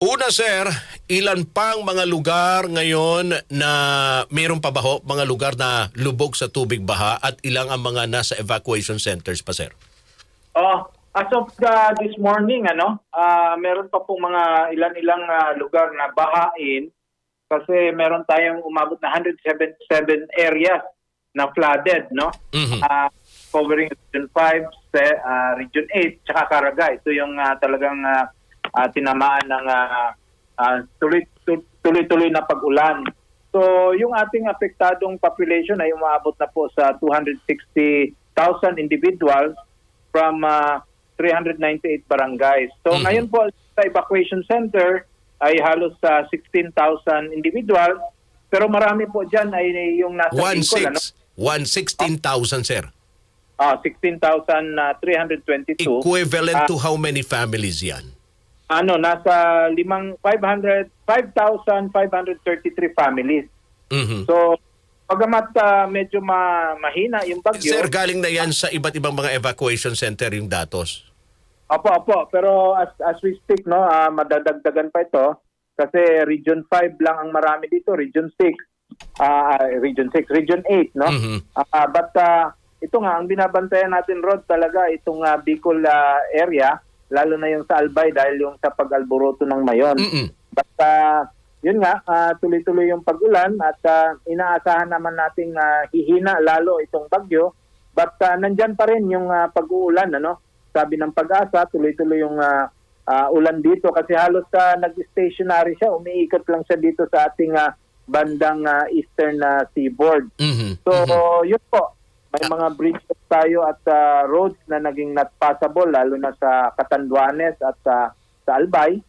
Una sir, ilan pang mga lugar ngayon na mayroon pa ba ho, mga lugar na lubog sa tubig baha at ilang ang mga nasa evacuation centers pa sir? As of this morning, meron pa pong mga ilan-ilang lugar na bahain kasi meron tayong umabot na 177 areas na flooded, no? Mhm. Covering Region 5, Region 8, tsaka Caraga. Ito yung talagang tinamaan ng tuloy-tuloy na pag-ulan. So, yung ating apektadong population ay umabot na po sa 260,000 individuals from 398 barangays. So, ngayon po sa evacuation center ay halos 16,000 individuals, pero marami po dyan ay yung nasa Bicol, 116,000 sir. 16,322. Equivalent to how many families yan? Nasa 5,533 families. Mhm. So, pagamat medyo mahina yung bagyo. Sir, galing na yan sa iba't ibang mga evacuation center yung datos. Opo. Pero as we speak, madadagdagan pa ito kasi Region 5 lang ang marami dito, Region 6, Region 8, no? Mhm. But ito nga, ang binabantayan natin, Rod, talaga itong Bicol area, lalo na yung sa Albay dahil yung sa pag-alboroto ng Mayon. But yun nga, tuloy-tuloy yung pag-ulan at inaasahan naman nating hihina lalo itong bagyo. But nandyan pa rin yung pag-uulan, ano? Sabi ng Pag-asa, tuloy-tuloy yung ulan dito kasi halos nag-stationary siya, umiikot lang siya dito sa ating bandang eastern seaboard. Mhm. So, yun po. May mga bridges tayo at roads na naging not passable lalo na sa Catanduanes at sa Albay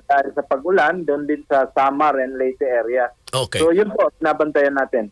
dahil sa pag-ulan, doon din sa Samar and Leyte area. Okay. So, yun po, nabantayan natin.